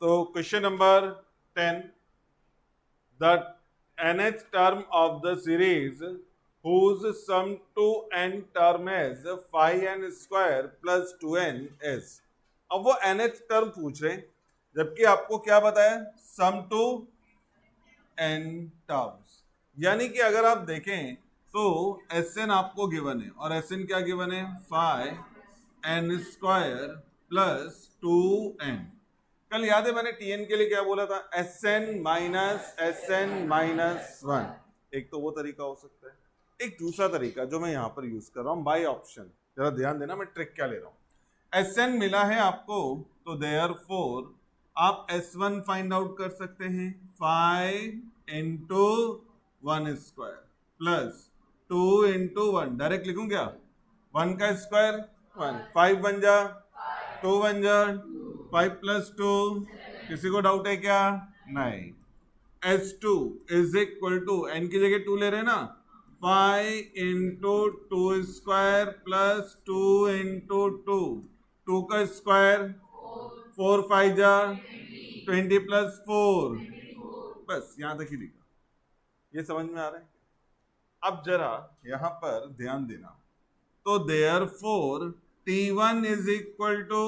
तो question number 10, the nth term of the series whose sum to n term is 5n square plus 2n is। अब वो nth term पूछ रहे हैं, जबकि आपको क्या बताया, सम टू n टर्म्स। यानी कि अगर आप देखें तो Sn आपको गिवन है, और Sn क्या गिवन है, 5n स्क्वायर प्लस 2n। कल याद है मैंने Tn के लिए क्या बोला था, Sn माइनस 1। एक तो वो तरीका हो सकता है, एक दूसरा तरीका जो मैं यहां पर यूज कर रहा हूं, बाय ऑप्शन। जरा ध्यान देना मैं ट्रिक क्या ले रहा हूं। Sn मिला है आपको, तो देयरफॉर आप S1 फाइंड आउट कर सकते हैं, 5 into 1 square plus 2 into 1। Direct लिखूं क्या, 1 का स्क्वायर 1, 5 बन जा, 2 बन जा, 5 प्लस 2। किसी को डाउट है क्या, नहीं। S2 is equal to, n की जगह 2 ले रहे हैं ना, 5 इंटू 2 स्क्वायर प्लस 2 इंटू 2, 2 का स्क्वायर 4 5 जा 20 प्लस 4। बस यहां तक ही लिखा, ये समझ में आ रहा है। अब जरा यहां पर ध्यान देना, तो therefore T1 is equal to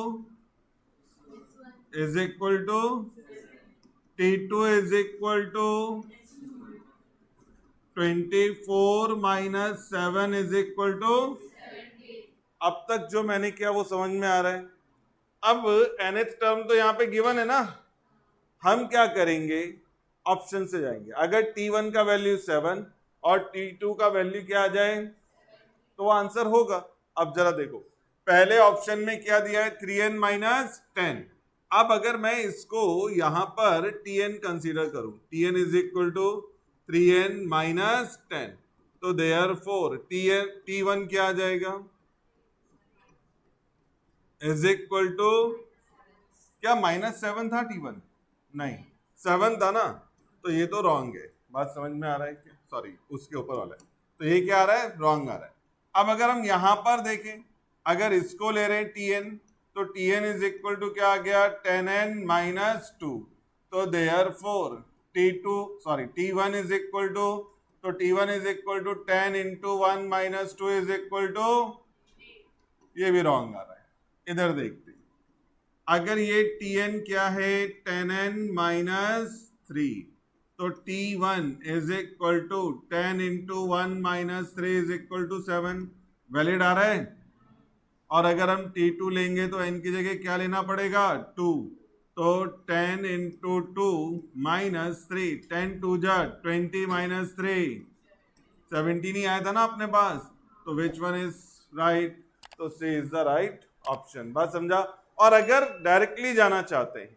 T2 is equal to 24 minus 7 is equal to. अब तक जो मैंने किया वो समझ में आ रहा है। अब nth टर्म तो यहाँ पे गिवन है ना, हम क्या करेंगे, ऑप्शन से जाएंगे। अगर T1 का वैल्यू 7 और T2 का वैल्यू क्या आ जाए तो वो आंसर होगा। अब जरा देखो, पहले ऑप्शन में क्या दिया है, 3n माइनस 10। अब अगर मैं इसको यहां पर Tn कंसीडर करूं, Tn is equal to 3n minus 10, तो देयरफॉर T1 क्या आ जाएगा, इज इक्वल टू, क्या माइनस 7 था T1, नहीं 7 था ना, तो ये तो रॉन्ग है। बात समझ में आ रहा है क्या, सॉरी उसके ऊपर वाला है, तो ये क्या आ रहा है, रॉन्ग आ रहा है। अब अगर हम यहां पर देखें, अगर इसको ले रहे हैं Tn, तो Tn इज इक्वल टू क्या आ गया, 10n माइनस 2, तो therefore T1 is equal to, तो T1 is equal to 10 into 1 minus 2 is equal to, ये भी रॉन्ग आ रहा है। इधर देखते हैं, अगर ये Tn क्या है, 10n माइनस 3, तो T1 is equal to 10 into 1 minus 3 is equal to 7। Valid आ रहा है। और अगर हम T2 लेंगे तो n की जगह क्या लेना पड़ेगा, 2, तो 10 इंटू 2 माइनस 3, 10 2 जा 20 माइनस 3, 17 ही आया था ना अपने पास, तो विच वन इज राइट, तो c is the right option. बात समझा। और अगर डायरेक्टली जाना चाहते हैं,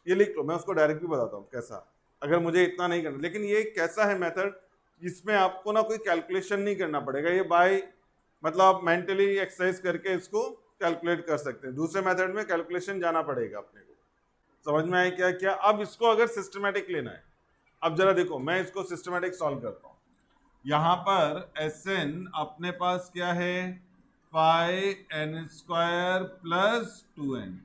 ये लिख लो, मैं उसको डायरेक्ट भी बताता हूँ कैसा, अगर मुझे इतना नहीं करना। लेकिन ये कैसा है मेथड, जिसमें आपको ना कोई कैलकुलेशन नहीं करना पड़ेगा, ये बाय मतलब आप मेंटली एक्सरसाइज करके इसको कैलकुलेट कर सकते हैं। दूसरे मेथड में कैलकुलेशन जाना पड़ेगा अपने को। समझ में आया क्या क्या। अब इसको अगर सिस्टमेटिक लेना है, अब जरा देखो मैं इसको सिस्टमेटिक सॉल्व करता हूँ। यहाँ पर Sn अपने पास क्या है, 5n स्क्वायर प्लस 2n,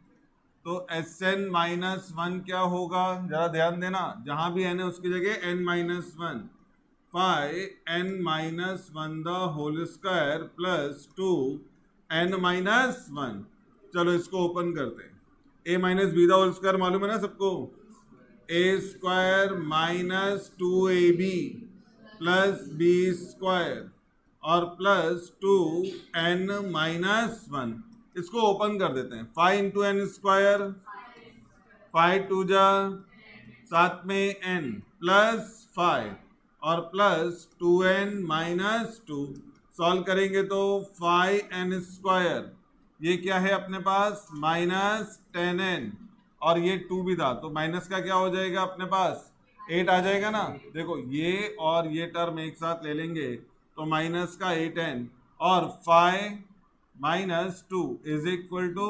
तो Sn माइनस 1 क्या होगा, जरा ध्यान देना, जहां भी n है उसकी जगह n minus 1, 5n minus 1 the whole square plus 2n minus 1। चलो इसको ओपन करते हैं, a minus b the whole square मालूम है ना सबको, a square minus 2ab plus b square और प्लस 2n माइनस 1। इसको ओपन कर देते हैं, 5 इंटू एन स्क्वायर, 5 2 जा, साथ में n प्लस 5 और प्लस 2n माइनस 2। सॉल्व करेंगे तो 5n स्क्वायर, ये क्या है अपने पास, माइनस 10n, और ये 2 भी था, तो माइनस का क्या हो जाएगा अपने पास, 8 आ जाएगा ना। देखो ये और ये टर्म एक साथ ले लेंगे तो माइनस का 8n और 5 माइनस 2 इज इक्वल टू,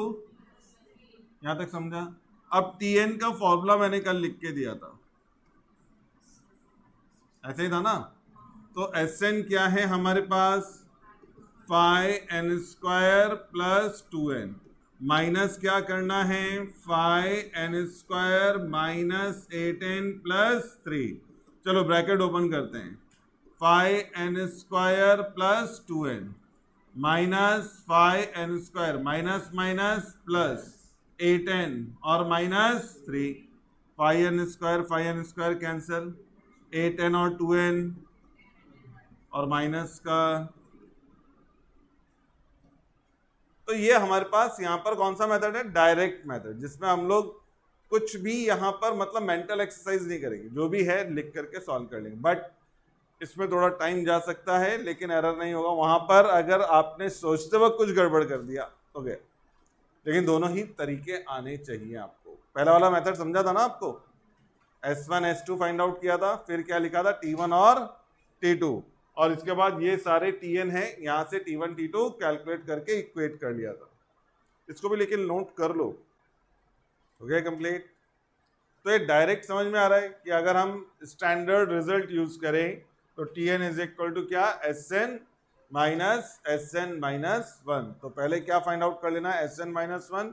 यहां तक समझा। अब Tn का फॉर्मूला मैंने कल लिख के दिया था, ऐसे ही था ना, तो Sn क्या है हमारे पास, 5n square plus 2n, minus क्या करना है 5n² माइनस 8n प्लस 3। चलो ब्रैकेट ओपन करते हैं 5n² plus 2n minus 5n² minus minus plus 8n और माइनस 3 5n² कैंसल 8n और 2n और माइनस का। तो ये हमारे पास यहाँ पर कौन सा मेथड है डायरेक्ट मेथड जिसमें हम लोग कुछ भी यहाँ पर मतलब मेंटल एक्सरसाइज नहीं करेंगे, जो भी है लिख करके सॉल्व कर लेंगे। बट इसमें थोड़ा टाइम जा सकता है लेकिन एरर नहीं होगा। वहां पर अगर आपने सोचते वक्त कुछ गड़बड़ कर दिया तो गया, लेकिन दोनों ही तरीके आने चाहिए आपको। पहला वाला मेथड समझा था ना आपको, S1 S2 फाइंड आउट किया था, फिर क्या लिखा था T1 और T2 और इसके बाद ये सारे Tn है, यहाँ से T1 T2 कैलकुलेट करके इक्वेट कर लिया था। इसको भी लेकिन नोट कर लो। हो गया कंप्लीट। तो ये डायरेक्ट समझ में आ रहा है कि अगर हम स्टैंडर्ड रिजल्ट यूज करें तो Tn इज इक्वल टू क्या Sn माइनस Sn माइनस 1। तो पहले क्या फाइंड आउट कर लेना Sn माइनस 1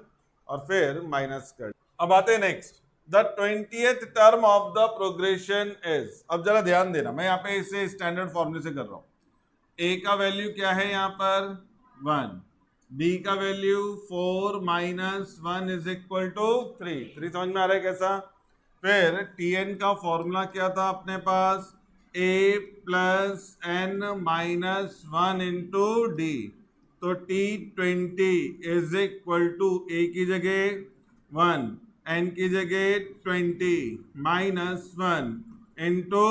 और फिर माइनस कर। अब आते हैं next, the 20th term of the progression is. अब जरा ध्यान देना, मैं यहाँ पे इसे स्टैंडर्ड फॉर्मूले से कर रहा हूँ। a का वैल्यू क्या है यहाँ पर 1, b का value 4 minus 1 is equal to 3 समझ में आ रहा है कैसा। फिर Tn का फॉर्मूला क्या था अपने पास a plus n minus 1 into D. तो T20 is equal to a की जगह 1 n की जगह 20 माइनस 1 इंटू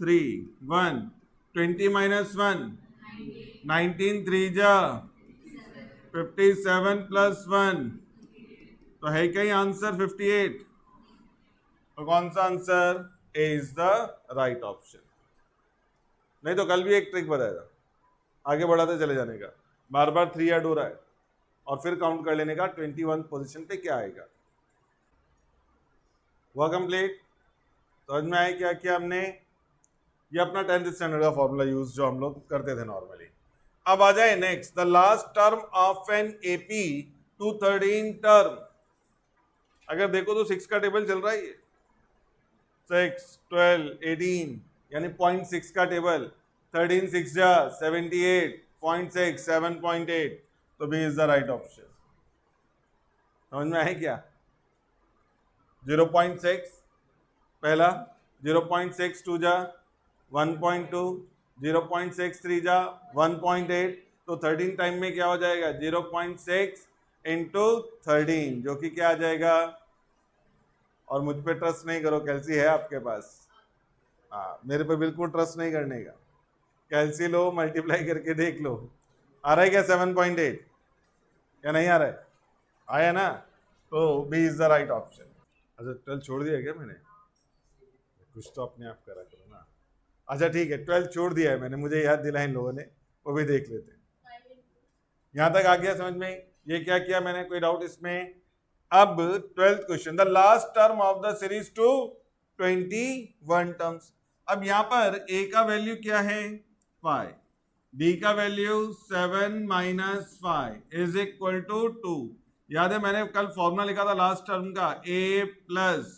3 1 20 माइनस 1 19 3 जा 57 प्लस 1 तो है क्या आंसर 58। तो कौन सा answer A is the right option. नहीं तो कल भी एक ट्रिक बताएगा, आगे बढ़ाते चले जाने का, बार बार 3 ऐड हो रहा है और फिर काउंट कर लेने का 21 पोजीशन पे क्या आएगा। हुआ कंप्लीट। समझ में आया क्या किया हमने। ये अपना 10th स्टैंडर्ड का फॉर्मूला यूज जो हम लोग करते थे नॉर्मली। अब आ जाए next, the last term of an AP to 13 term. अगर देखो तो 6 का टेबल चल रहा है ये 6 12 18 यानी 0.6 का टेबल 13 6 जा 78 0.6 7.8 तो b is the right option. समझ में आए क्या। 0.6 पहला 0.62 जा 1.2 0.63 जा 1.8 तो 13 टाइम में क्या हो जाएगा 0.6 इंटू 13 जो कि क्या आ जाएगा। और मुझ पे ट्रस्ट नहीं करो, कैलसी है आपके पास, हाँ मेरे पे बिल्कुल ट्रस्ट नहीं करने का। कैलसी लो मल्टीप्लाई करके देख लो, आ रहा है क्या 7.8 या नहीं आ रहा है, आया ना। तो b is the right option. अच्छा 12 छोड़ दिया क्या मैंने, कुछ तो अपने आप करा करो ना। अच्छा ठीक है 12 छोड़ दिया है मैंने, मुझे याद दिला इन लोगों ने, वो भी देख लेते हैं। यहां तक आ गया समझ में। ये क्या किया मैंने, कोई डाउट इसमें। अब 12th question, the last term of the series to 21 terms. अब यहां पर a का वैल्यू क्या है 5, b का value 7 minus 5 is equal to 2। याद है मैंने कल फॉर्मूला लिखा था लास्ट टर्म का a plus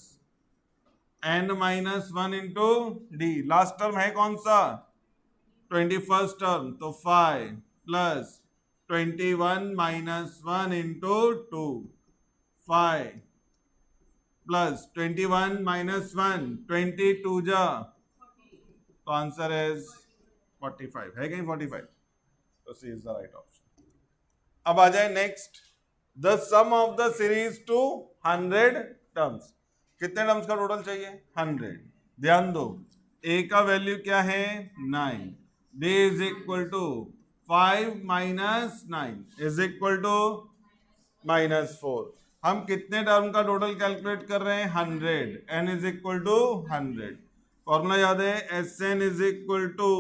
n minus 1 into d. Last term है कौन सा 21st टर्म, तो 5 plus 21 minus 1 into 2 5 plus 21 minus 1 22 जा तो आंसर इज 45 है कहीं 45, तो c is the right option. अब आ जाए next, the sum of the series to 100 terms. कितने टर्म्स का टोटल चाहिए 100। ध्यान दो a का वैल्यू क्या है 9, b is equal to 5 minus 9 is equal to -4। हम कितने टर्म का टोटल कैलकुलेट कर रहे हैं 100, n is equal to 100। Formula याद है Sn is equal to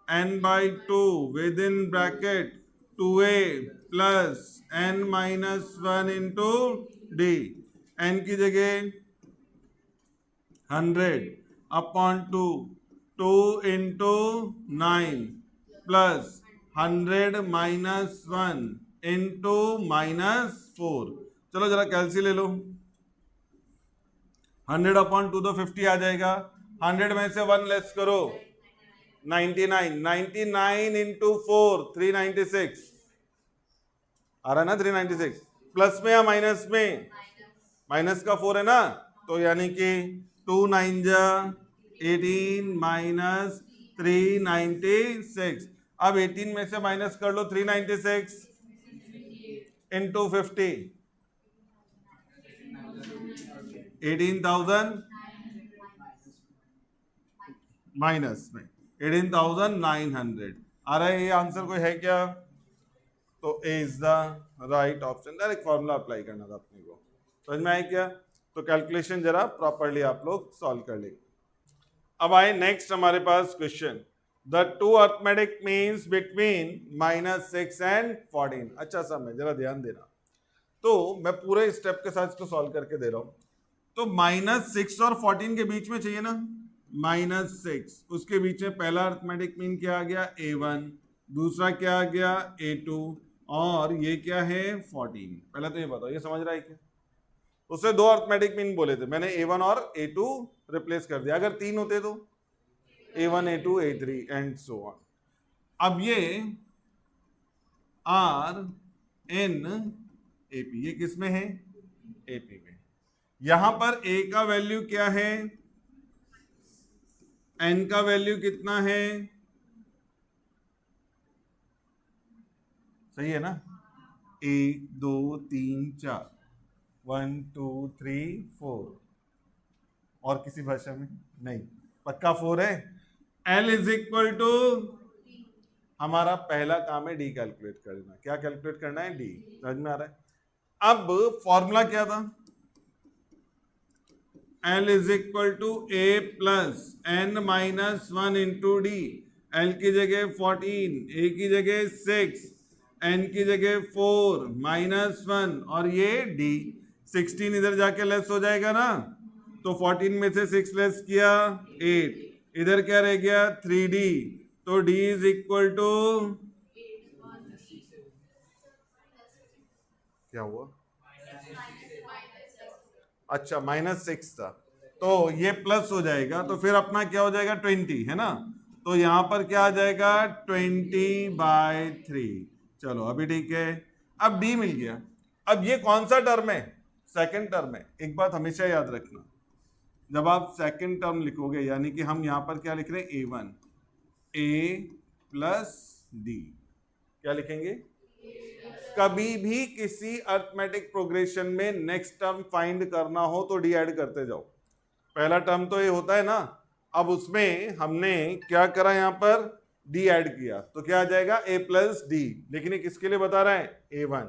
n by 2 with in bracket 2a plus n minus 1 into D. n की जगह 100 upon 2 into 9 plus 100 minus 1 into -4। चलो जरा कैलसी ले लो। 100/2 तो 50 आ जाएगा। 100 में से 1 लेस करो, 99। 99 इंटू 4 396 आ रहा है ना, 396। प्लस में या माइनस में? माइनस का 4 है ना, तो यानी कि 2 9 जा 18 माइनस 396। अब 18 में से माइनस कर लो 396 इंटू 50, 18,000 माइनस में 18,900 आ रहा है। ये आंसर कोई है क्या? तो A is the right option. Direct formula apply करना था अपने को। समझ में आया क्या? तो कैलकुलेशन जरा प्रॉपरली आप लोग सॉल्व कर लेंगे। अब आए नेक्स्ट हमारे पास question, the two arithmetic means between -6 and 14। अच्छा सम है, जरा ध्यान देना। तो मैं पूरे स्टेप के साथ इसको सॉल्व करके दे रहा हूं। तो -6 और 14 के बीच में चाहिए ना, -6 उसके बीच में पहला अर्थमेटिक मीन क्या आ गया? A1। दूसरा क्या आ गया? A2। और ये क्या है? 14। पहले तो ये बताओ, ये समझ रहा है क्या? उससे 2 अर्थमेटिक मीन बोले थे मैंने, A1 और A2 रिप्लेस कर दिया। अगर 3 होते तो A1 A2 A3 and so on. अब ये RN AP ये किस में है? AP में। यहां पर A का वैल्यू क्या है? N का वैल्यू कितना है? सही है ना? 1 2 3 4 1 2 3 4 और किसी भाषा में नहीं, पक्का 4 है। L इज इक्वल टू, हमारा पहला काम है डी कैलकुलेट करना। क्या कैलकुलेट करना है? डी। समझ में आ रहा है? अब फॉर्मूला क्या था? L is equal to A plus N minus 1 into d. L की जगह 14, A की जगह 6, N की जगह 4 -1 और ये D। 16 इधर जाके लेस हो जाएगा ना, तो 14 में से 6 लेस किया 8, इधर क्या रह गया? 3D। तो D इज इक्वल टू, क्या हुआ? अच्छा -6 था, तो ये प्लस हो जाएगा, तो फिर अपना क्या हो जाएगा? 20 है ना, तो यहां पर क्या आ जाएगा? 20/3। चलो अभी ठीक है। अब डी मिल गया। अब ये कौन सा टर्म है? सेकंड टर्म है। एक बात हमेशा याद रखना, जब आप सेकंड टर्म लिखोगे, यानी कि हम यहां पर क्या लिख रहे हैं? A1 A plus D. क्या लिखेंगे? कभी भी किसी अर्थमेटिक प्रोग्रेशन में नेक्स्ट टर्म फाइंड करना हो तो डी ऐड करते जाओ। पहला टर्म तो ये होता है ना, अब उसमें हमने क्या करा? यहां पर डी ऐड किया, तो क्या आ जाएगा? A plus D. लेकिन ये किसके लिए बता रहा है? A1।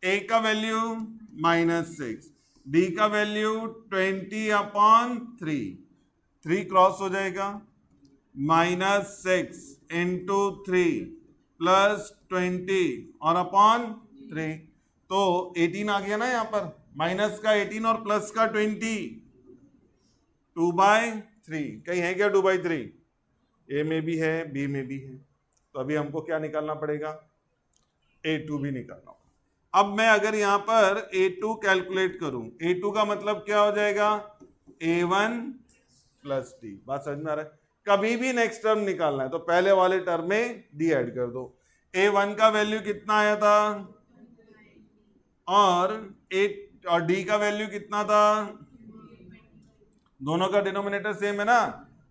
A का वैल्यू -6, डी का वैल्यू 20/3। 3 क्रॉस हो जाएगा, -6 इंटू 3 प्लस 20 और अपॉन 3, तो 18 आ गया ना यहाँ पर। माइनस का 18 और प्लस का 20, 2/3। कहीं है क्या 2/3? ए में भी है, बी में भी है। तो अभी हमको क्या निकालना पड़ेगा? A2 भी निकालना होगा। अब मैं अगर यहां पर A2 कैलकुलेट करूं, A2 का मतलब क्या हो जाएगा? A1 plus D. बात समझ में आ रहा है? कभी भी नेक्स्ट टर्म निकालना है तो पहले वाले टर्म में डी ऐड कर दो। A1 का वैल्यू कितना आया था और डी का वैल्यू कितना था? दोनों का डिनोमिनेटर सेम है ना,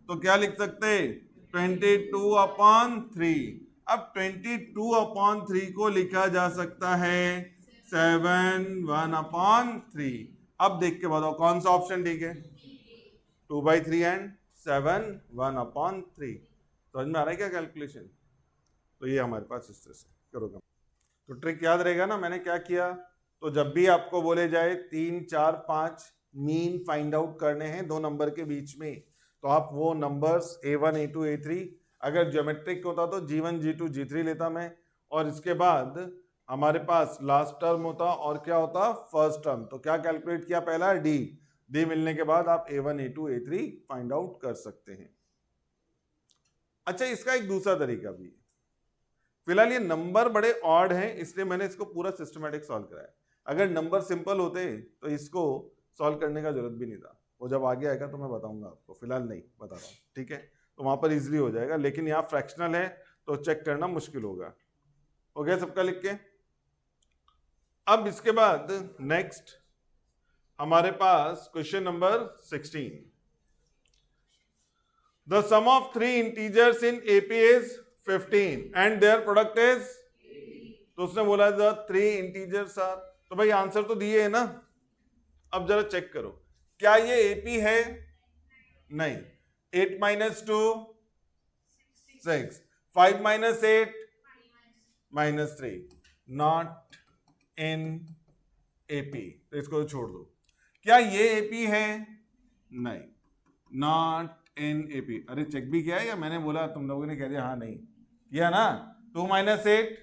तो क्या लिख सकते? 22/3। अब 22/3 को लिखा जा सकता है 7/1/3। अब देख के बताओ कौन सा ऑप्शन ठीक है? 2/3 एंड 7/1/3। समझ में आ रहा है क्या कैलकुलेशन? तो ये हमारे पास इस तरह से करोगे। तो ट्रिक याद रहेगा ना मैंने क्या किया? तो जब भी आपको बोले जाए 3 4 5 मीन फाइंड आउट करने हैं दो नंबर के बीच में, तो आप वो नंबर्स A1 A2 A3, अगर ज्योमेट्रिक होता तो G1 G2 G3 लेता मैं, और इसके बाद हमारे पास लास्ट टर्म होता और क्या होता? First term. तो क्या कैलकुलेट किया? पहला डी मिलने के बाद आप A1 A2 A3 find out कर सकते हैं। अच्छा, इसका एक दूसरा तरीका भी है। फिलहाल ये नंबर बड़े ऑड हैं, इसलिए मैंने इसको पूरा सिस्टमेटिक सॉल्व कराया। अगर नंबर सिंपल होते तो इसको सॉल्व करने का जरूरत भी नहीं था। वो जब आगे आएगा तो मैं बताऊंगा आपको, फिलहाल नहीं बता रहा हूँ, ठीक है। तो वहां पर इजीली हो जाएगा, लेकिन यहाँ फ्रैक्शनल है तो चेक करना मुश्किल होगा। हो गया सबका लिख के? अब इसके बाद नेक्स्ट हमारे पास question number 16। The sum of three integers in AP is 15 and their product is, तो उसने बोला द थ्री इंटीजर्स आर, तो भाई आंसर तो दिए है ना। अब जरा चेक करो, क्या ये एपी है? नहीं। 8 minus 2 6, 5 minus 8 minus 3, not in AP, तो इसको छोड़ दो। क्या ये एपी है? नहीं, नॉट इन एपी। अरे चेक भी किया है या मैंने बोला तुम लोगों ने कह दिया हाँ नहीं किया ना? 2 माइनस 8,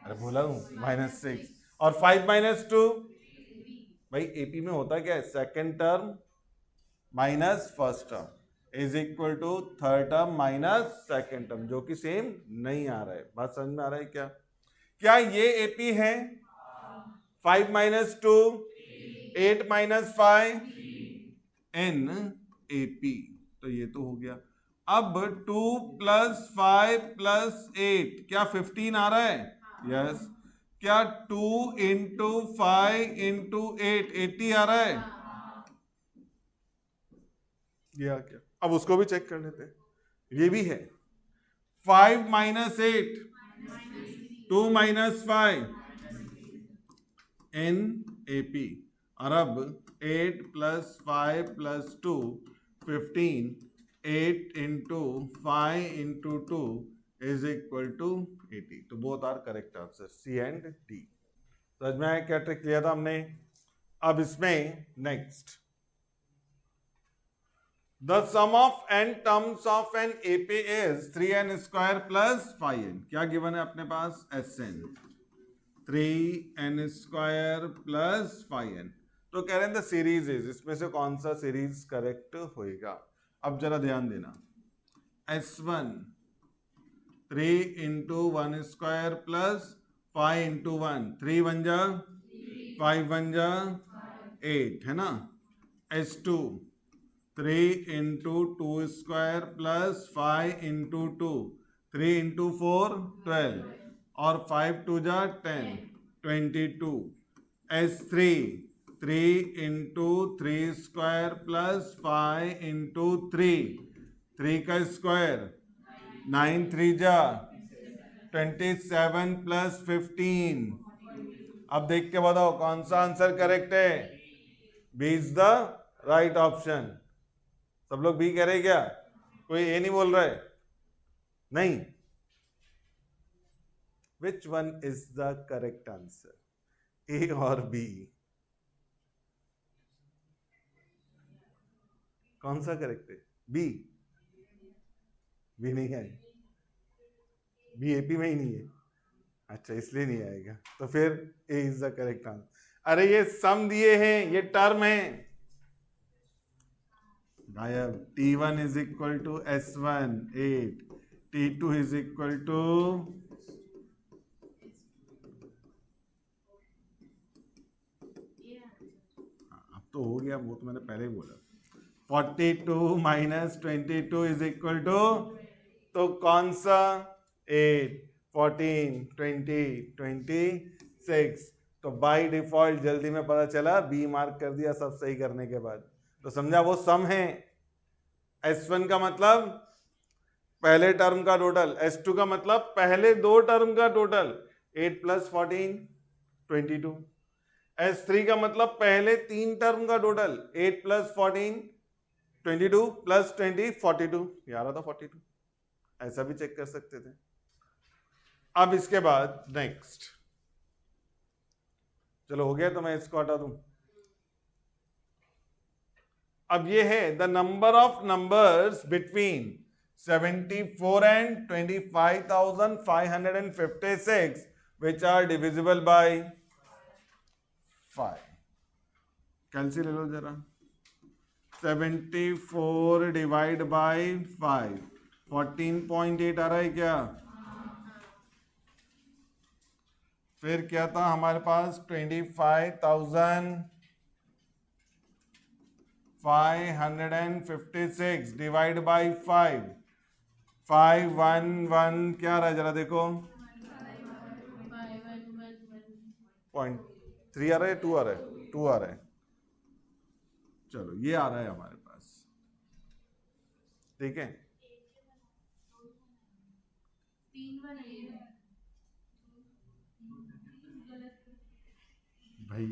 अरे बोला हूं -6, और 5 माइनस 2, भाई एपी में होता क्या है? Second term minus first term is equal to third term minus second term, जो कि सेम नहीं आ रहा है। बात समझ में आ रहा है क्या? क्या ये एपी है? 5 माइनस 2 8 माइनस 5 इन एपी, तो ये तो हो गया। अब 2 प्लस 5 प्लस 8, क्या 15 आ रहा है? यस। क्या 2 इंटू 5 इंटू 8 80 आ रहा है? ये आ क्या? अब उसको भी चेक कर लेते हैं, ये भी है। 5 माइनस 8, 2 माइनस 5 इन एपी, और अब 8 plus 5 plus 2 15, 8 into 5 into 2 is equal to 80। तो both are correct answer, C and D. समझ में आया क्या ट्रिक लिया था हमने? अब इसमें next, the sum of n terms of an AP is 3n square plus 5n। क्या गिवन है अपने पास? Sn 3n square plus 5n। तो कह रहे हैं द सीरीज इज, इसमें से कौन सा सीरीज करेक्ट होएगा? अब जरा ध्यान देना, S1 3 into 1 square plus 5 into 1, 3 1 जा 5 1 जा 8 है ना। S2 3 into 2 square plus 5 into 2, 3 into 4 12, और 5 2 जा 10 22। S3 3 into 3 square plus 5 into 3 का स्क्वायर 9 3 जा 27 प्लस 15। अब देख के बताओ कौन सा आंसर करेक्ट है? B is the right option. सब लोग बी कह रहे क्या? कोई ए नहीं बोल रहा है? नहीं। Which one is the correct answer, A और बी? कौन सा करेक्ट है? बी? बी नहीं है, बी एपी में ही नहीं है। अच्छा, इसलिए नहीं आएगा, तो फिर ए इज द करेक्ट आंसर। अरे ये सम दिए हैं, ये टर्म है भाई। अब T1 is equal to S1 8, T2 is equal to, अब तो हो गया, वो तो मैंने पहले ही बोला। 42 माइनस 22 इज इक्वल टू, तो कौन सा? 8 14 20 26। तो बाय डिफॉल्ट जल्दी में पता चला, बी मार्क कर दिया सब सही करने के बाद। तो समझा वो सम है। S1 का मतलब पहले टर्म का टोटल, S2 का मतलब पहले दो टर्म का टोटल, 8 प्लस 14 22। S3 का मतलब पहले तीन टर्म का टोटल, 8 प्लस 14 22 प्लस 20 42। ये आ रहा था 42, ऐसा भी चेक कर सकते थे। अब इसके बाद नेक्स्ट, चलो हो गया, तो मैं इसको हटा दूं। अब ये है the number of numbers between 74 and 25,556 which are divisible by 5। कैलसी ले लो जरा। 74 डिवाइड बाय 5, 14.8 आ रहा है क्या? फिर क्या था हमारे पास 25,556 डिवाइड बाई 5, 511 क्या रहा है जरा देखो, 0.3 आ रहा है, 2 आ रहा है, 2 आ रहा है। चलो ये आ रहा है हमारे पास, ठीक है। भाई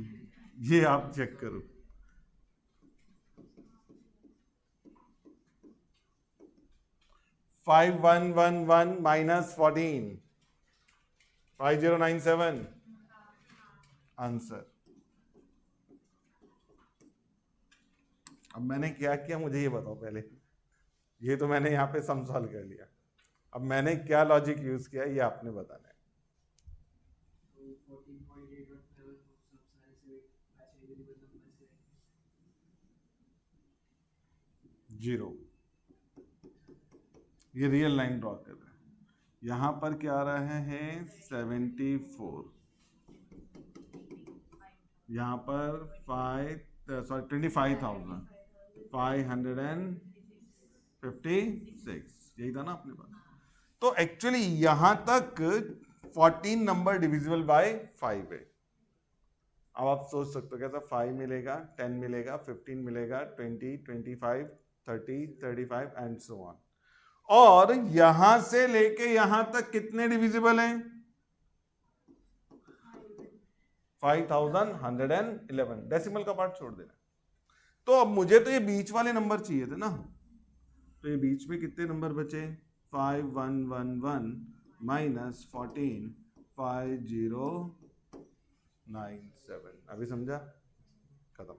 ये आप चेक करो, 5111 माइनस 14, 5097 आंसर। अब मैंने क्या किया मुझे ये बताओ पहले, ये तो मैंने यहाँ पे सम सॉल्व कर लिया, अब मैंने क्या लॉजिक यूज किया ये आपने बताना है। जीरो, ये रियल लाइन ड्रॉ कर रहा है, यहाँ पर क्या आ रहा है 74, यहाँ पर 25,556, यही था ना अपने पास। तो एक्चुअली यहां तक 14 नंबर डिविजिबल बाय 5 है। अब आप सोच सकते हो कैसा, 5 मिलेगा, 10 मिलेगा, 15 मिलेगा, 20, 25, 30, 35 एंड सो ऑन। और यहां से लेके यहां तक कितने डिविजिबल हैं? 5111, डेसिमल का पार्ट छोड़ देना। तो अब मुझे तो ये बीच वाले नंबर चाहिए थे ना, तो ये बीच में कितने नंबर बचे? 5111 माइनस 14, 5097। अभी समझा? खत्म।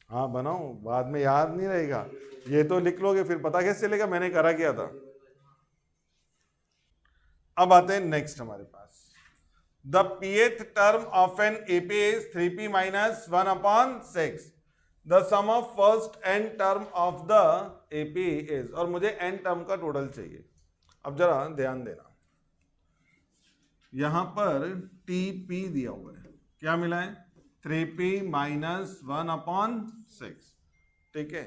हाँ बनाओ, बाद में याद नहीं रहेगा, ये तो लिख लोगे फिर पता कैसे चलेगा मैंने करा क्या था। अब आते हैं नेक्स्ट हमारे पास, the pth term of an AP is 3p minus 1 upon 6. The sum of first n term of the AP is, और मुझे n टर्म का टोटल चाहिए। अब जरा ध्यान देना, यहां पर TP दिया हुआ है, क्या मिला है? 3p माइनस 1 अपॉन 6, ठीक है।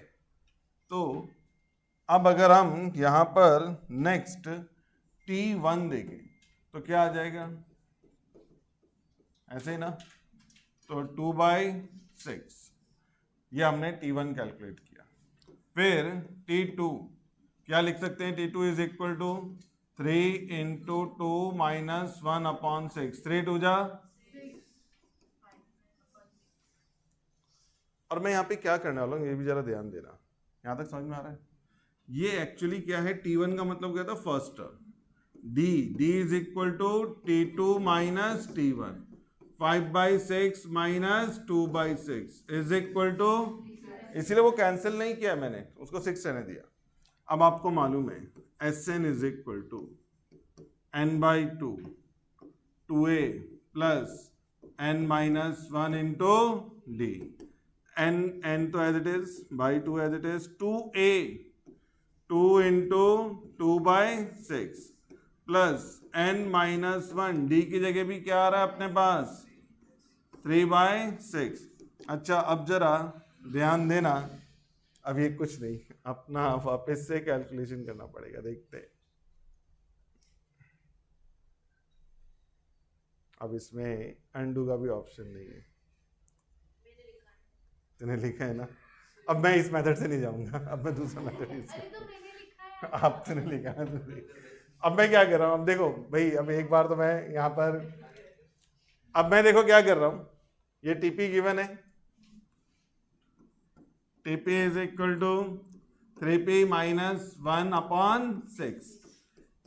तो अब अगर हम यहां पर नेक्स्ट T1 देखें तो क्या आ जाएगा? ऐसे ही ना, तो 2/6, ये हमने T1 कैलकुलेट किया। फिर T2 क्या लिख सकते हैं? T2 is equal to 3 into 2 minus 1 upon 6, 3 2 जा। और मैं यहाँ पे क्या करने वाला हूँ ये भी जरा ध्यान देना, यहाँ तक समझ में आ रहा है? ये एक्चुअली क्या है, T1 का मतलब क्या था? First term, D is equal to T2 minus T1, 5/6 minus 2/6 is equal to, इसलिए वो कैंसिल नहीं किया मैंने, उसको 6 रहने दिया। अब आपको मालूम है Sn is equal to n/2 2a plus n minus 1 into D, n तो as it is, by 2 as it is, 2a 2 into 2/6 plus n minus 1, D की जगह भी क्या आ रहा है अपने पास? 3/6। अच्छा अब जरा ध्यान देना, अब ये कुछ नहीं, अपना वापस से कैलकुलेशन करना पड़ेगा, देखते हैं। अब इसमें अनडू का भी ऑप्शन नहीं है, तूने लिखा है ना। अब मैं इस मेथड से नहीं जाऊंगा, अब मैं दूसरा मेथड यूज करूंगा। आप तूने लिखा है तो अब मैं क्या कर रहा हूँ, अब देखो भाई, अब एक बार तो मैं यहाँ पर, अब मैं देखो क्या कर रहा हूँ, ये टीपी गिवन है, TP is equal to 3p minus 1 upon 6,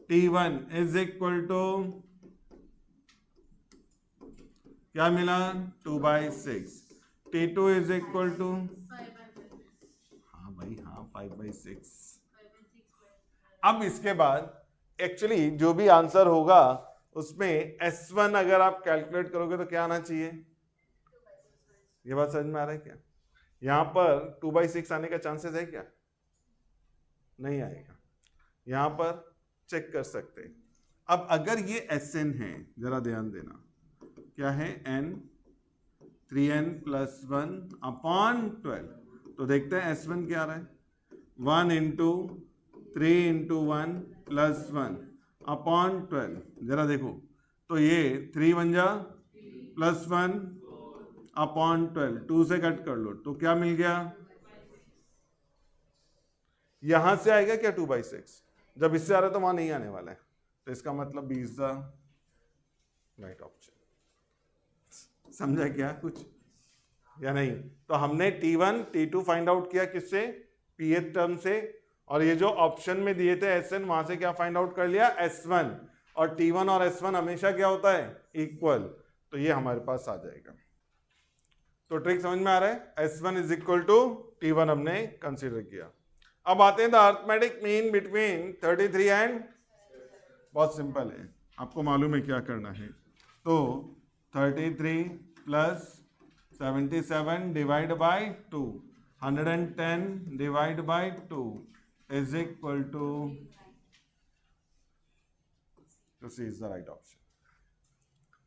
T1 is equal to क्या मिला? 2/6, T2 इज इक्वल टू, हाँ भाई हाँ, 5/6। अब इसके बाद एक्चुअली जो भी आंसर होगा उसमें S1 अगर आप कैलकुलेट करोगे तो क्या आना चाहिए? ये बात समझ में आ रहा है क्या? यहां पर 2/6 आने का चांसेस है क्या? नहीं आएगा, यहां पर चेक कर सकते हैं। अब अगर ये Sn है, जरा ध्यान देना, क्या है n 3n + 1 अपॉन 12, तो देखते हैं S1 क्या आ रहा है, 1 × 3 × 1 + 1 अपॉन 12, जरा देखो, तो ये 3 बन जा +1 अपॉन 12, 2 से कट कर लो तो क्या मिल गया, यहां से आएगा क्या 2/6, जब इससे आ रहा है तो वहां नहीं आने वाला है, तो इसका मतलब B is the right option. समझा क्या कुछ या नहीं? तो हमने T1 T2 फाइंड आउट किया किससे, pth टर्म से, और ये जो ऑप्शन में दिए थे Sn, वहां से क्या फाइंड आउट कर लिया, S1, और T1 और S1 हमेशा क्या होता है, इक्वल, तो ये हमारे पास आ जाएगा। तो ट्रिक समझ में आ रहा है, S1 = T1 हमने कंसीडर किया। अब आते हैं the arithmetic mean between 33 and, बहुत सिंपल है, आपको मालूम है क्या करना है, तो 33 + 77 divide by 2, 110 divide by 2 is equal to C is the right option.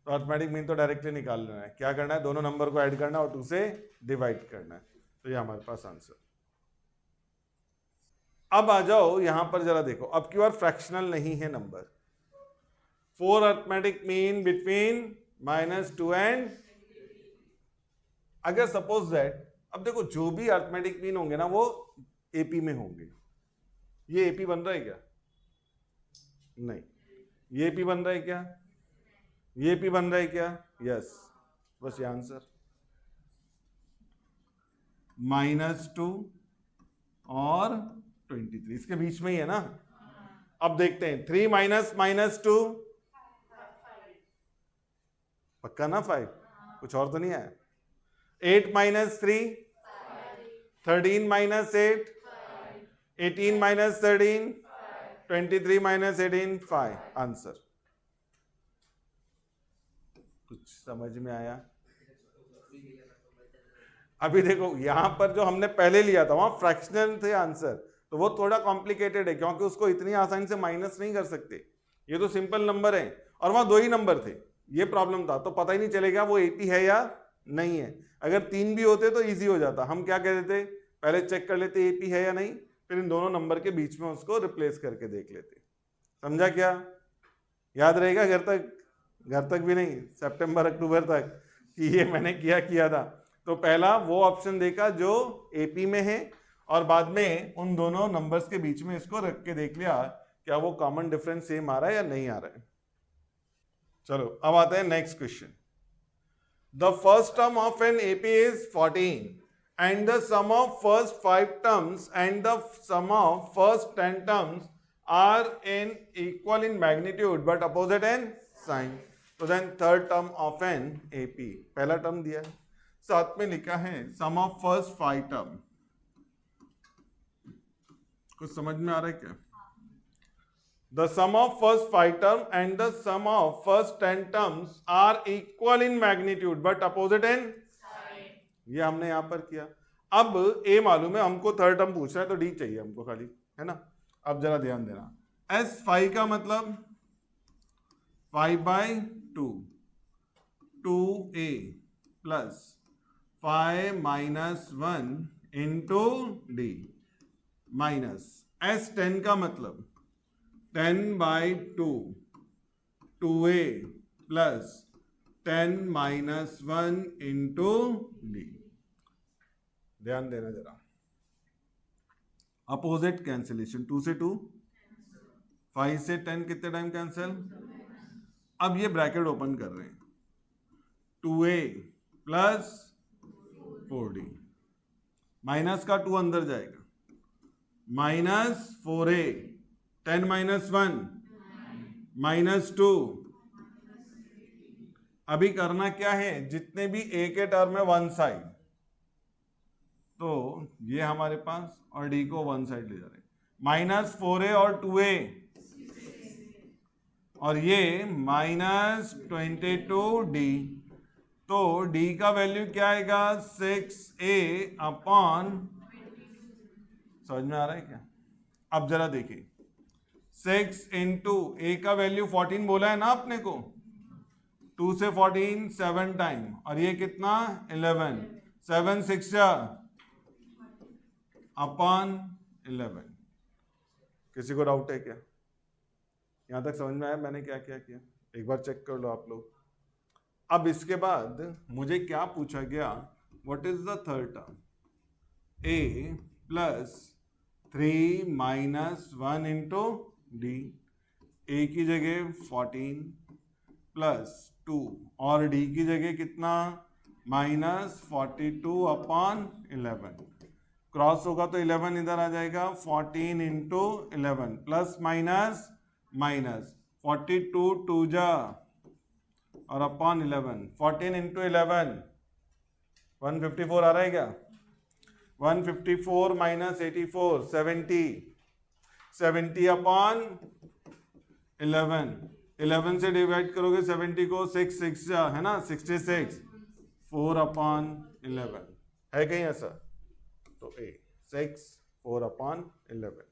तो अरिथमेटिक मीन तो डायरेक्टली निकाल लेना है, क्या करना है, दोनों नंबर को ऐड करना है और 2 से डिवाइड करना है, तो ये हमारे पास आंसर। अब आ जाओ यहां पर जरा देखो, अब की बार फ्रैक्शनल नहीं है number, 4 arithmetic mean between -2 and, अगर सपोज दैट, अब देखो जो भी अरिथमेटिक मीन होंगे ना वो एपी में होंगे, ये एपी बन रहा है क्या, नहीं, ये एपी बन रहा है क्या, ये एपी बन रहा है क्या, यस, बस ये आंसर, -2 और 23 इसके बीच में ही है ना। अब देखते हैं 3 - -2, पक्का ना 5, कुछ और तो नहीं है, 8 - 3, 13 - 8, 18 - 13, 23 - 18, 5, आंसर। कुछ समझ में आया? अभी देखो यहां पर जो हमने पहले लिया था वहां फ्रैक्शनल थे आंसर, तो वो थोड़ा कॉम्प्लिकेटेड है क्योंकि उसको इतनी आसानी से माइनस नहीं कर सकते, ये तो सिंपल नंबर है और वहां 2 ही नंबर थे, ये प्रॉब्लम था, तो पता ही नहीं चलेगा वो 80 है या नहीं है। अगर 3 भी होते तो इजी हो जाता, हम क्या कहते थे, पहले चेक कर लेते एपी है या नहीं, फिर इन दोनों नंबर के बीच में उसको रिप्लेस करके देख लेते। समझा क्या? याद रहेगा घर तक भी नहीं, सितंबर अक्टूबर तक, कि ये मैंने किया था। तो पहला वो ऑप्शन देखा जो एपी में है और बाद में उन दोनों नंबर्स के बीच में इसको रख के देख लिया क्या वो कॉमन डिफरेंस सेम आ रहा है या नहीं आ रहा है। चलो अब आते हैं next question. The first term of an AP is 14 and the sum of first 5 terms and the sum of first 10 terms are in equal in magnitude but opposite in sign. So then third term of an AP, पहला term दिया है, साथ में लिखा है sum of first 5 term, कुछ समझ में आ रहा है क्या? The sum of first 5 term and the sum of first 10 terms are equal in magnitude but opposite in, ये हमने यहां पर किया। अब ए मालूम है हमको, थर्ड टर्म पूछ रहा है तो डी चाहिए हमको खाली, है ना। अब जरा ध्यान देना, एस 5 का मतलब 5/2 2a plus 5 - 1 into D minus S 10 का मतलब 10/2 2a प्लस 10 - 1 इंटू डी। ध्यान देना जरा, अपोजिट कैंसिलेशन, 2 से 2, 5 से 10 कितने टाइम कैंसिल। अब ये ब्रैकेट ओपन कर रहे हैं, 2a प्लस 4d, माइनस का 2 अंदर जाएगा, -4a 10 - 1 -2। अभी करना क्या है, जितने भी a के टर्म है वन साइड, तो ये हमारे पास और d को वन साइड ले जा रहे हैं, -4a और 2a और ये -22d, तो d का वैल्यू क्या आएगा 6a अपॉन, समझ में आ रहा है क्या? अब जरा देखिए 6 इंटू ए का वैल्यू 14 बोला है ना आपने को, 2 से 14 7 टाइम, और ये कितना 11, 7 6 अपॉन 11। किसी को डाउट है क्या? यहां तक समझ में आया मैंने क्या क्या किया? एक बार चेक कर लो आप लोग। अब इसके बाद मुझे क्या पूछा गया, what is the third term? a plus 3 minus 1 into d, a की जगह 14 प्लस 2 और डी की जगह कितना माइनस 42 अपॉन 11। क्रॉस होगा तो 11 इधर आ जाएगा, 14 इंटू 11 प्लस माइनस माइनस 42 2 जा और अपॉन 11, 14 इंटू 11 154 आ रहा है क्या? 154 माइनस 84 70, 70 अपॉन 11, 11 से डिवाइड करोगे 70 को, 6 6 है ना 66, 4 अपॉन 11 है कहीं ऐसा? तो ए 6 4 अपॉन 11।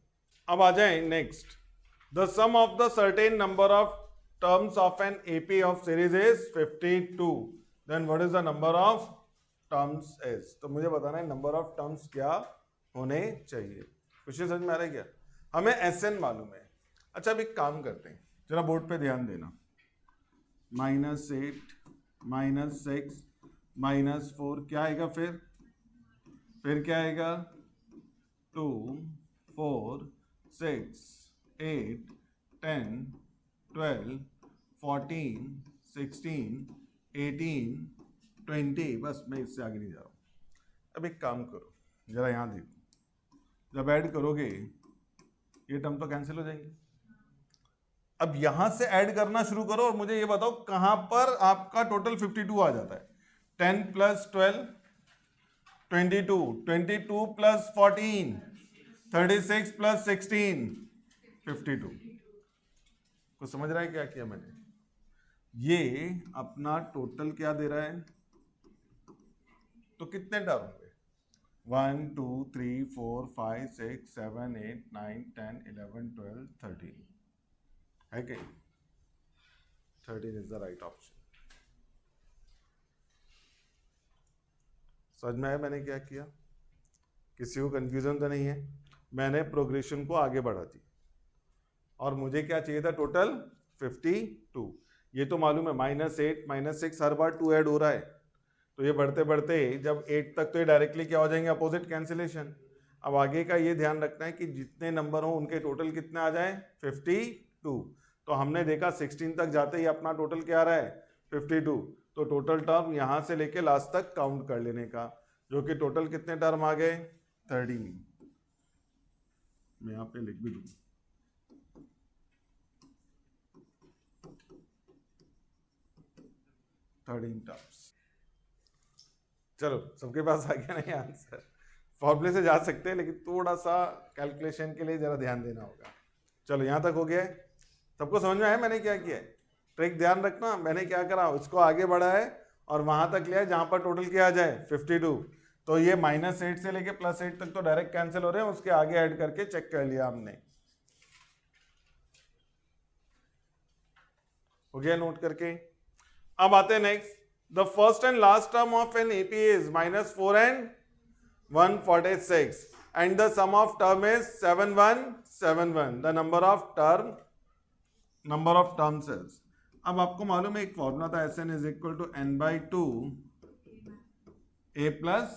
अब आ जाए next, the sum of the certain number of terms of an AP of series is 52, then what is the number of terms is? तो मुझे बताना है नंबर ऑफ टर्म्स क्या होने चाहिए। क्वेश्चन समझ में आ रहा है क्या? हमें SN मालूम है। अच्छा अब एक काम करते हैं, जरा बोर्ड पे ध्यान देना, -8 -6 -4 क्या आएगा फिर क्या आएगा 2 4 6 8 10 12 14 16 18 20, बस मैं इससे आगे नहीं जा रहा हूँ। अब एक काम करो, जरा यहाँ देखो, जब ऐड करोगे ये टर्म तो कैंसिल हो जाएंगे। अब यहां से ऐड करना शुरू करो और मुझे ये बताओ कहां पर आपका टोटल 52 आ जाता है। 10 प्लस 12 22, 22 प्लस 14 36 प्लस 16 52। कुछ समझ रहा है क्या किया मैंने? ये अपना टोटल क्या दे रहा है, तो कितने टर्म होंगे 1 2 3 4 5 6 7 8 9 10 11 12 13 है क्या? 13 इज द राइट ऑप्शन। समझ में आया मैंने क्या किया? किसी को कंफ्यूजन तो नहीं है? मैंने प्रोग्रेशन को आगे बढ़ा दी और मुझे क्या चाहिए था टोटल 52। ये तो मालूम है -8 -6 हर बार 2 ऐड हो रहा है, तो ये बढ़ते बढ़ते जब 8 तक तो ये डायरेक्टली क्या हो जाएंगे अपोजिट कैंसिलेशन। अब आगे का ये ध्यान रखना है कि जितने नंबर हो उनके टोटल कितने आ जाए 52। तो हमने देखा 16 तक जाते ही अपना टोटल क्या आ रहा है 52, तो टोटल टर्म यहाँ से लेके लास्ट तक काउंट कर लेने का, जो कि टोटल कितने टर्म आ गए 13। मैं यहाँ पे लिख भी दूँ, टर्म्स। चलो सबके पास आ गया नहीं आंसर? फॉर्मूले से जा सकते हैं लेकिन थोड़ा सा कैलकुलेशन के लिए जरा ध्यान देना होगा। चलो यहाँ तक हो गया है, सबको समझ में आया मैंने क्या किया है? ट्रिक ध्यान रखना, मैंने क्या करा उसको आगे बढ़ा है और वहां तक लिया है जहां पर टोटल क्या आ जाए 52। तो ये -8 से लेके +8 तक तो डायरेक्ट कैंसिल हो रहे हैं, उसके आगे ऐड करके चेक कर लिया हमने। हो गया नोट करके? अब आते हैं next, the first and last term of an AP is -4 and 146 and the sum of term is 7171. the number of terms is, अब आपको मालूम है एक फॉर्मूला था Sn is equal to n/2 a plus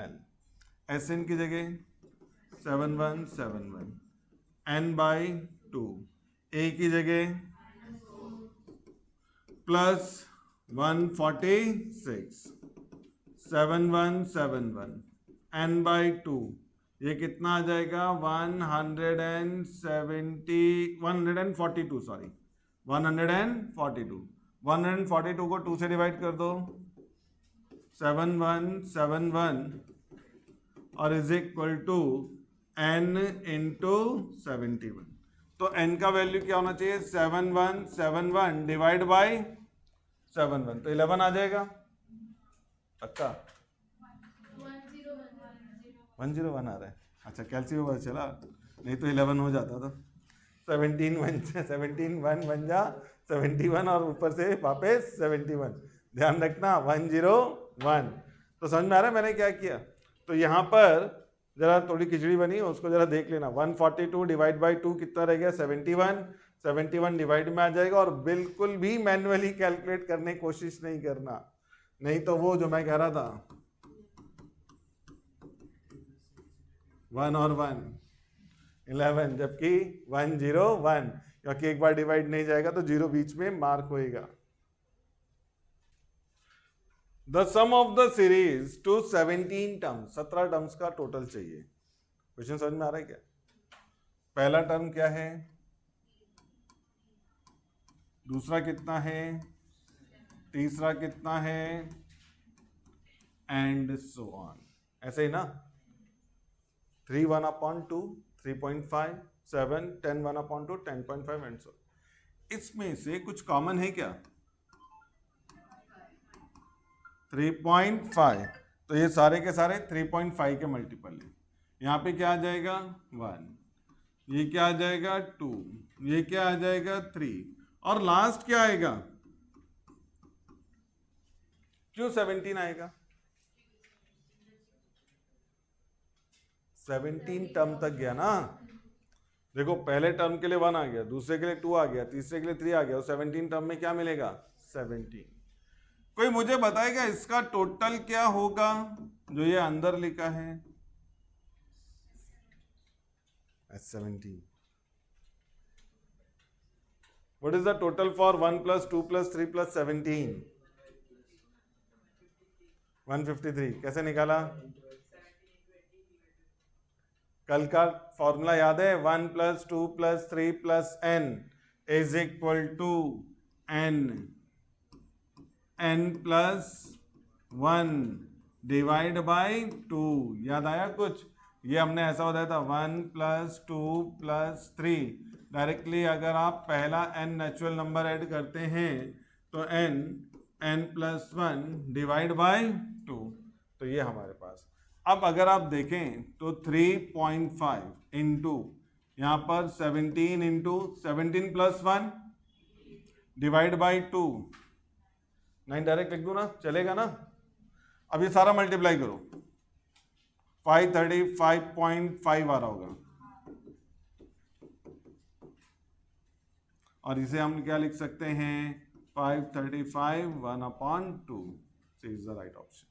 l। Sn की जगह 7171, n/2 a की जगह प्लस 146 7171 n/2, ये कितना आ जाएगा 142 सॉरी 142। 142 को 2 से डिवाइड कर दो 7171 और is equal to n into 71। तो n का वैल्यू क्या होना चाहिए 7171 डिवाइड बाई 71, तो 11 आ जाएगा पक्का। 101 आ रहा है, अच्छा कैलसी में पता चला, नहीं तो 11 हो जाता था। 17 1 बन जा 71 और ऊपर से वापस 71, ध्यान रखना 101। तो समझ में आ रहा है मैंने क्या किया? तो यहाँ पर जरा थोड़ी खिचड़ी बनी, उसको जरा देख लेना। 142 डिवाइड बाई 2 कितना रह गया? 71। 71 डिवाइड में आ जाएगा, और बिल्कुल भी मैन्युअली कैलकुलेट करने की कोशिश नहीं करना, नहीं तो वो जो मैं कह रहा था 1 और 1 11, जबकि 101, क्योंकि एक बार डिवाइड नहीं जाएगा तो 0 बीच में मार्क होएगा। The sum of the series to 17 terms, 17 terms का टोटल चाहिए। क्वेश्चन समझ में आ रहा है क्या? पहला टर्म क्या है, दूसरा कितना है, तीसरा कितना है, एंड सो ऑन, ऐसे ही ना। 3 1/2, 3.5, 7, 10 1/2, 10.5 एंड सो। इसमें से कुछ कॉमन है क्या? 3.5, तो ये सारे के सारे 3.5 के मल्टीपल है। यहाँ पे क्या आ जाएगा? 1, ये क्या आ जाएगा? 2, ये क्या आ जाएगा? 3, और लास्ट क्या आएगा? क्यों 17 आएगा? 17 टर्म तक गया ना। देखो पहले टर्म के लिए 1 आ गया, दूसरे के लिए 2 आ गया, तीसरे के लिए 3 आ गया, और 17 टर्म में क्या मिलेगा? 17। कोई मुझे बताएगा इसका टोटल क्या होगा जो ये अंदर लिखा है? 17। What is the total for 1 plus 2 plus 3 plus 17? 153। कैसे निकाला? कल का फॉर्मूला याद है? 1 plus 2 plus 3 plus n is equal to n plus 1 divide by 2। याद आया कुछ? ये हमने ऐसा बताया था 1 plus 2 plus 3। डायरेक्टली अगर आप पहला n नेचुरल नंबर ऐड करते हैं तो n plus 1 डिवाइड बाई 2, तो ये हमारे पास। अब अगर आप देखें तो 3.5 इंटू यहाँ पर 17 into 17 plus 1 divide by 2, 9 direct लिख दूं ना, चलेगा ना? अब ये सारा मल्टीप्लाई करो, 535.5 आ रहा होगा, और इसे हम क्या लिख सकते हैं? 535 1/2 इज द राइट ऑप्शन।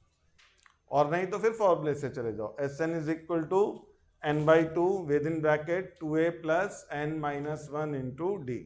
और नहीं तो फिर फॉर्मूले से चले जाओ, Sn is equal to n/2 with in bracket 2a plus n - 1 into d।